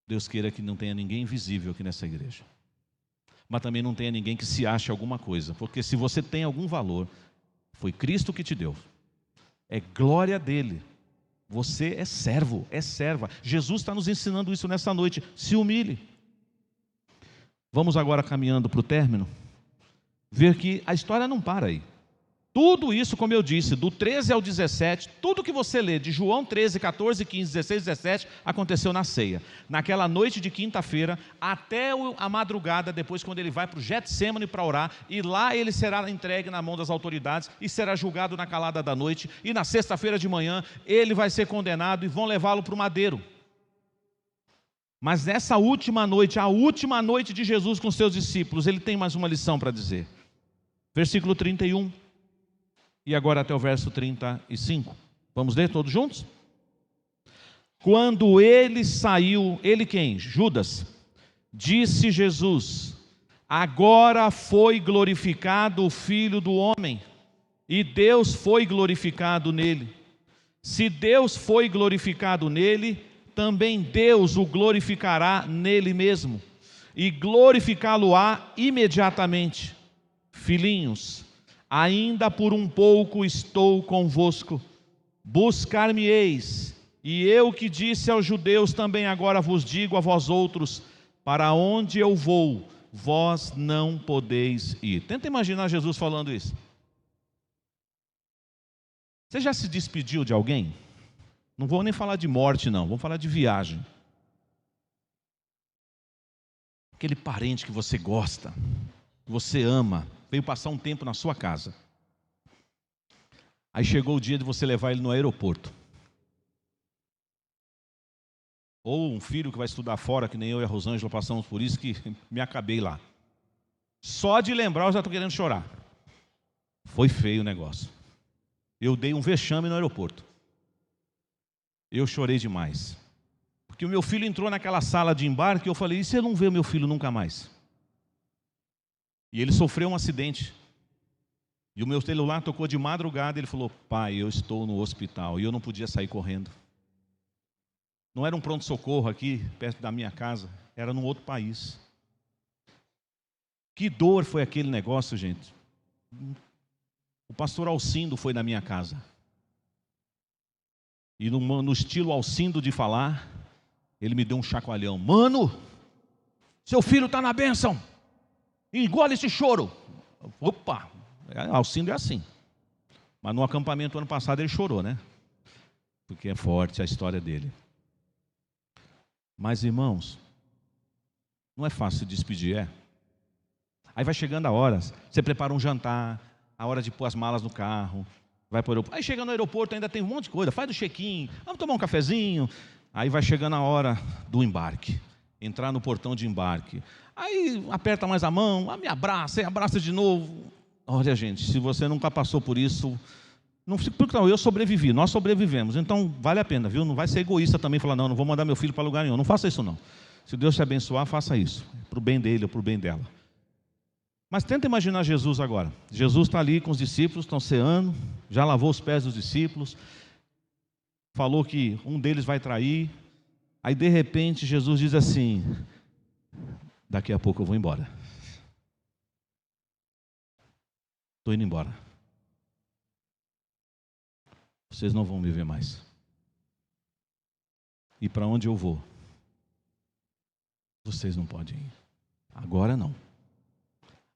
Deus queira que não tenha ninguém invisível aqui nessa igreja. Mas também não tenha ninguém que se ache alguma coisa. Porque se você tem algum valor, foi Cristo que te deu. É glória dele. Você é servo, é serva. Jesus está nos ensinando isso nessa noite. Se humilhe. Vamos agora caminhando para o término. Ver que a história não para aí. Tudo isso, como eu disse, do 13 ao 17, tudo que você lê de João 13, 14, 15, 16, 17, aconteceu na ceia. Naquela noite de quinta-feira, até a madrugada, depois quando ele vai para o Getsêmani para orar, e lá ele será entregue na mão das autoridades, e será julgado na calada da noite, e na sexta-feira de manhã, ele vai ser condenado, e vão levá-lo para o madeiro. Mas nessa última noite, a última noite de Jesus com os seus discípulos, ele tem mais uma lição para dizer. Versículo 31, e agora até o verso 35. Vamos ler todos juntos? Quando ele saiu, ele quem? Judas. Disse Jesus: agora foi glorificado o Filho do Homem, e Deus foi glorificado nele. Se Deus foi glorificado nele, também Deus o glorificará nele mesmo, e glorificá-lo-á imediatamente. Filhinhos, ainda por um pouco estou convosco, buscar-me-eis, e eu que disse aos judeus também agora vos digo a vós outros: para onde eu vou, vós não podeis ir. Tenta imaginar Jesus falando isso. Você já se despediu de alguém? Não vou nem falar de morte não, vou falar de viagem. Aquele parente que você gosta, que você ama, veio passar um tempo na sua casa. Aí chegou o dia de você levar ele no aeroporto. Ou um filho que vai estudar fora, que nem eu e a Rosângela passamos por isso, que me acabei lá. Só de lembrar eu já estou querendo chorar. Foi feio o negócio. Eu dei um vexame no aeroporto. Eu chorei demais. Porque o meu filho entrou naquela sala de embarque e eu falei: e se eu não ver o meu filho nunca mais? E ele sofreu um acidente. E o meu celular tocou de madrugada e ele falou: pai, eu estou no hospital. E eu não podia sair correndo. Não era um pronto-socorro aqui, perto da minha casa. Era num outro país. Que dor foi aquele negócio, gente. O pastor Alcindo foi na minha casa. E no estilo Alcindo de falar, ele me deu um chacoalhão. Mano, seu filho está na bênção. Engole esse choro. Opa, Alcindo é assim. Mas no acampamento ano passado ele chorou, né? Porque é forte a história dele. Mas irmãos, não é fácil se despedir, é? Aí vai chegando a hora, você prepara um jantar, a hora de pôr as malas no carro, vai para o aeroporto. Aí chega no aeroporto, ainda tem um monte de coisa, faz o check-in, vamos tomar um cafezinho. Aí vai chegando a hora do embarque, entrar no portão de embarque. Aí aperta mais a mão, me abraça, e abraça de novo. Olha gente, se você nunca passou por isso, não, eu sobrevivi, nós sobrevivemos, então vale a pena, viu? Não vai ser egoísta também, falar não vou mandar meu filho para lugar nenhum, não faça isso não. Se Deus te abençoar, faça isso, para o bem dele ou para o bem dela. Mas tenta imaginar Jesus agora. Jesus está ali com os discípulos, estão ceando, já lavou os pés dos discípulos, falou que um deles vai trair, aí de repente Jesus diz assim: daqui a pouco eu vou embora. Estou indo embora. Vocês não vão me ver mais. E para onde eu vou? Vocês não podem ir. Agora não.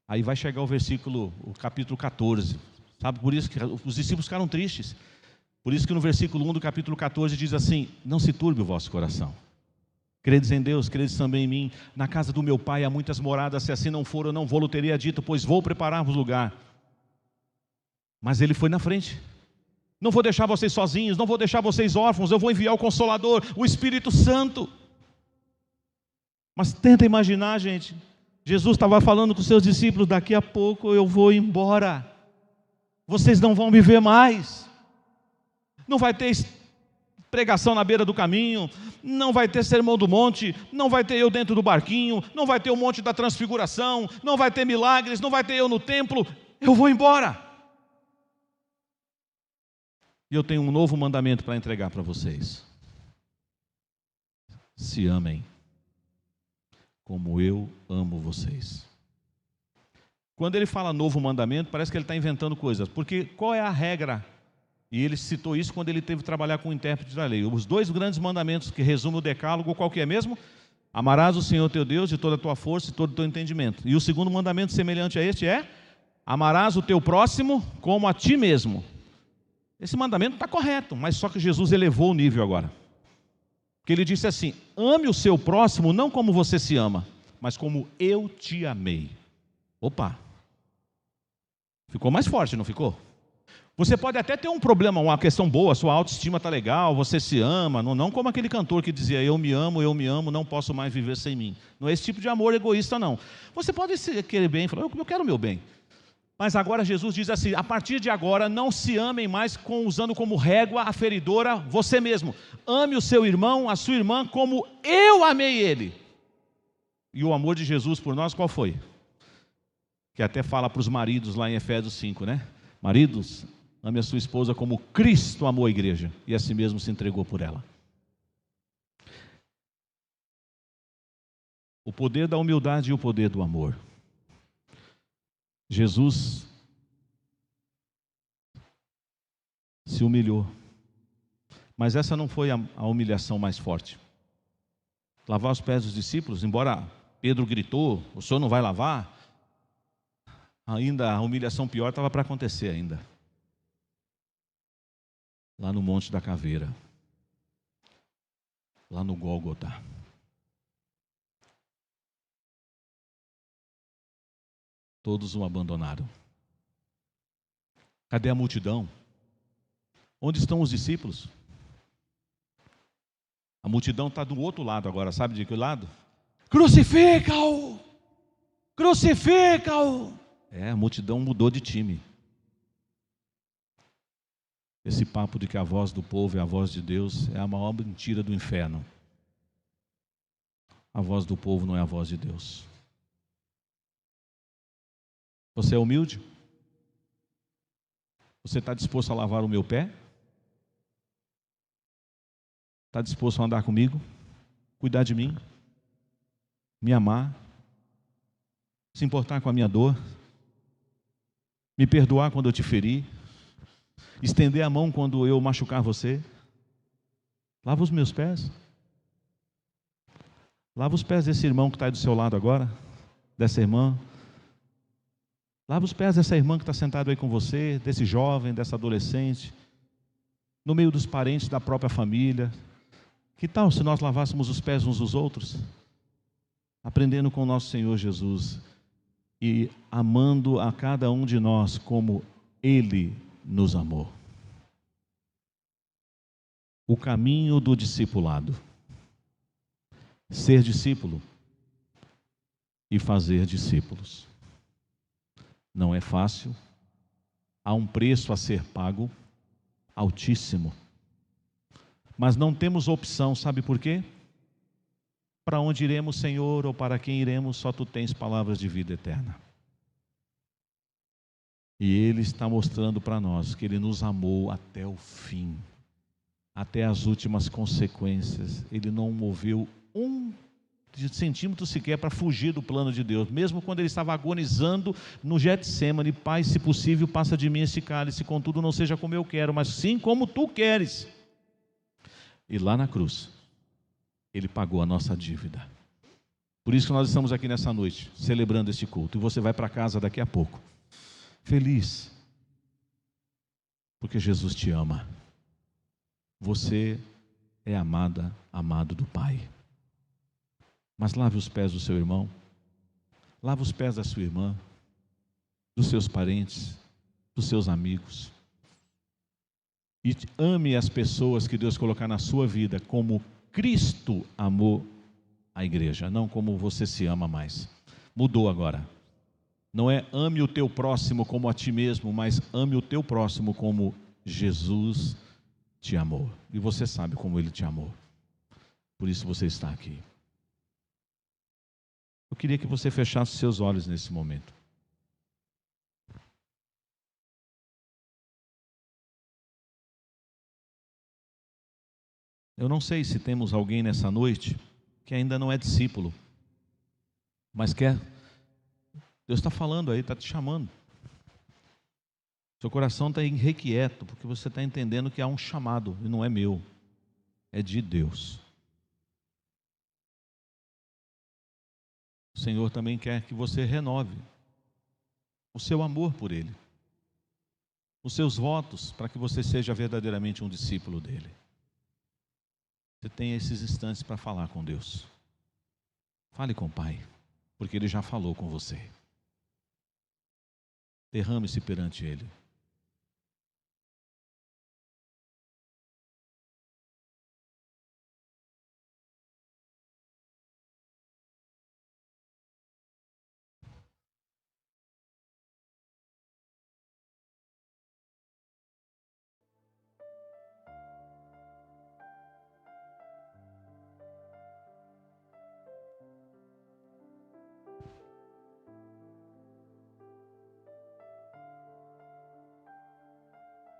Aí vai chegar o capítulo 14. Sabe, por isso que os discípulos ficaram tristes. Por isso que no versículo 1 do capítulo 14 diz assim: não se turbe o vosso coração. Credes em Deus, credes também em mim. Na casa do meu pai há muitas moradas, se assim não for, eu não vou-lo teria dito, pois vou preparar-vos lugar. Mas ele foi na frente. Não vou deixar vocês sozinhos, não vou deixar vocês órfãos, eu vou enviar o Consolador, o Espírito Santo. Mas tenta imaginar, gente, Jesus estava falando com os seus discípulos: daqui a pouco eu vou embora, vocês não vão me ver mais. Não vai ter pregação na beira do caminho, não vai ter sermão do monte, não vai ter eu dentro do barquinho, não vai ter o monte da transfiguração, não vai ter milagres, não vai ter eu no templo, eu vou embora. E eu tenho um novo mandamento para entregar para vocês: se amem como eu amo vocês. Quando ele fala novo mandamento, parece que ele está inventando coisas, porque qual é a regra? E ele citou isso quando ele teve que trabalhar com o intérprete da lei. Os dois grandes mandamentos que resumem o decálogo, qual que é mesmo? Amarás o Senhor teu Deus de toda a tua força e todo o teu entendimento. E o segundo mandamento semelhante a este é: amarás o teu próximo como a ti mesmo. Esse mandamento está correto, mas só que Jesus elevou o nível agora. Porque ele disse assim: ame o seu próximo não como você se ama, mas como eu te amei. Opa! Ficou mais forte, não ficou? Você pode até ter um problema, uma questão boa, sua autoestima está legal, você se ama, não como aquele cantor que dizia, eu me amo, não posso mais viver sem mim. Não é esse tipo de amor egoísta, não. Você pode querer bem, falar, eu quero o meu bem. Mas agora Jesus diz assim, a partir de agora, não se amem mais usando como régua aferidora você mesmo. Ame o seu irmão, a sua irmã, como eu amei ele. E o amor de Jesus por nós, qual foi? Que até fala para os maridos lá em Efésios 5, né? Maridos, ame a sua esposa como Cristo amou a igreja e a si mesmo se entregou por ela. O poder da humildade e o poder do amor. Jesus se humilhou, mas essa não foi a humilhação mais forte. Lavar os pés dos discípulos, embora Pedro gritou, o senhor não vai lavar? Ainda a humilhação pior estava para acontecer ainda. Lá no Monte da Caveira, lá no Gólgota. Todos o abandonaram. Cadê a multidão? Onde estão os discípulos? A multidão está do outro lado agora, sabe de que lado? Crucifica-o! Crucifica-o! A multidão mudou de time. Esse papo de que a voz do povo é a voz de Deus é a maior mentira do inferno. A voz do povo não é a voz de Deus. Você é humilde? Você está disposto a lavar o meu pé? Está disposto a andar comigo? Cuidar de mim? Me amar? Se importar com a minha dor? Me perdoar quando eu te feri? Estender a mão quando eu machucar você? Lava os meus pés. Lava os pés desse irmão que está aí do seu lado agora, dessa irmã. Lava os pés dessa irmã que está sentado aí com você, desse jovem, dessa adolescente, no meio dos parentes da própria família. Que tal se nós lavássemos os pés uns dos outros? Aprendendo com o nosso Senhor Jesus e amando a cada um de nós como Ele nos amou. O caminho do discipulado. Ser discípulo e fazer discípulos. Não é fácil, há um preço a ser pago, altíssimo. Mas não temos opção, sabe por quê? Para onde iremos, Senhor, ou para quem iremos, só Tu tens palavras de vida eterna. E Ele está mostrando para nós que Ele nos amou até o fim, até as últimas consequências. Ele não moveu um centímetro sequer para fugir do plano de Deus, mesmo quando ele estava agonizando no Getsêmani. Pai, se possível, passa de mim esse cálice, contudo não seja como eu quero, mas sim como Tu queres. E lá na cruz, Ele pagou a nossa dívida. Por isso que nós estamos aqui nessa noite, celebrando este culto, e você vai para casa daqui a pouco, feliz, porque Jesus te ama. Você é amada, amado do Pai. Mas lave os pés do seu irmão, lave os pés da sua irmã, dos seus parentes, dos seus amigos. E ame as pessoas que Deus colocar na sua vida como Cristo amou a igreja, não como você se ama mais. Mudou agora. Não é ame o teu próximo como a ti mesmo, mas ame o teu próximo como Jesus te amou. E você sabe como Ele te amou. Por isso você está aqui. Eu queria que você fechasse seus olhos nesse momento. Eu não sei se temos alguém nessa noite que ainda não é discípulo, mas quer. Deus está falando aí, está te chamando. Seu coração está irrequieto, porque você está entendendo que há um chamado, e não é meu, é de Deus. O Senhor também quer que você renove o seu amor por Ele, os seus votos, para que você seja verdadeiramente um discípulo dEle. Você tem esses instantes para falar com Deus. Fale com o Pai, porque Ele já falou com você. Derrame-se perante Ele.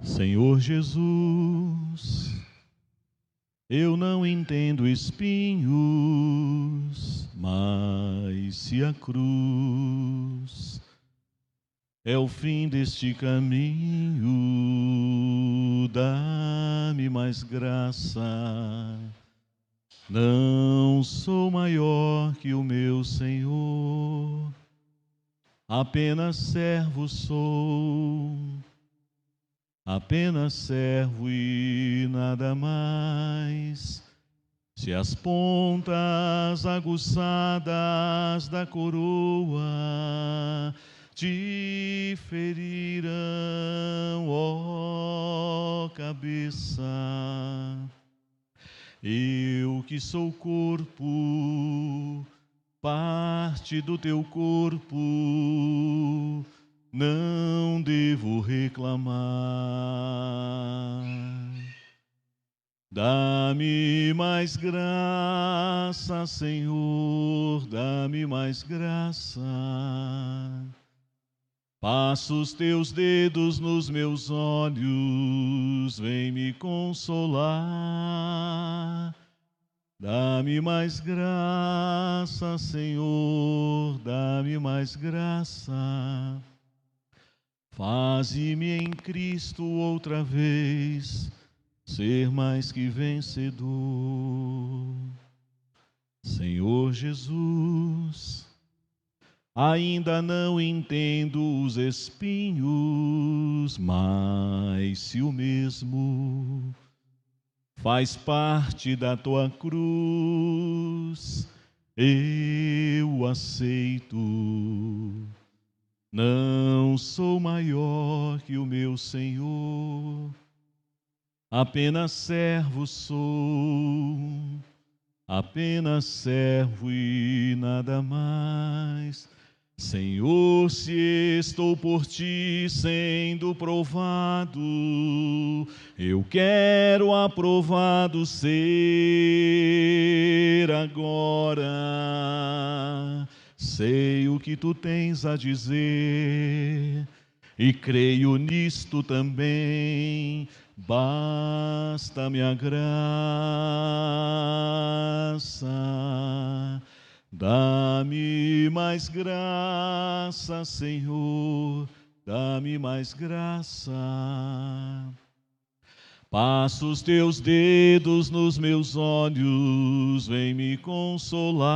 Senhor Jesus, eu não entendo espinhos, mas se a cruz é o fim deste caminho, dá-me mais graça. Não sou maior que o meu Senhor, apenas servo sou, apenas servo e nada mais. Se as pontas aguçadas da coroa te feriram, ó cabeça, eu que sou corpo, parte do teu corpo, não devo reclamar. Dá-me mais graça, Senhor, dá-me mais graça. Passa os teus dedos nos meus olhos, vem me consolar. Dá-me mais graça, Senhor, dá-me mais graça. Faze-me em Cristo outra vez ser mais que vencedor. Senhor Jesus, ainda não entendo os espinhos, mas se o mesmo faz parte da tua cruz, eu aceito. Não sou maior que o meu Senhor, apenas servo sou, apenas servo e nada mais. Senhor, se estou por ti sendo provado, eu quero aprovado ser agora. Sei o que tu tens a dizer e creio nisto também. Basta-me a graça. Dá-me mais graça, Senhor, dá-me mais graça. Passa os teus dedos nos meus olhos, vem me consolar.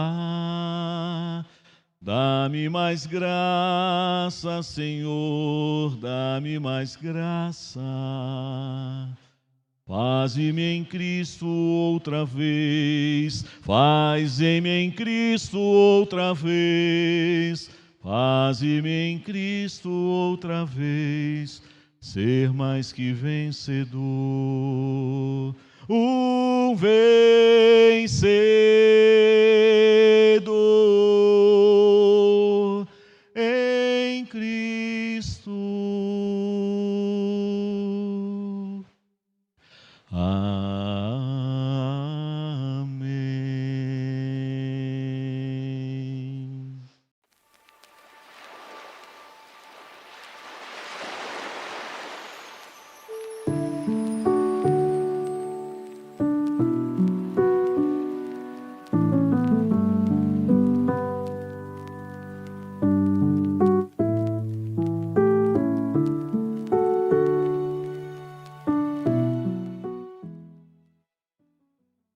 Dá-me mais graça, Senhor, dá-me mais graça. Faze-me em Cristo outra vez, faz-me em Cristo outra vez, faze-me em Cristo outra vez, ser mais que vencedor, um vencedor em Cristo.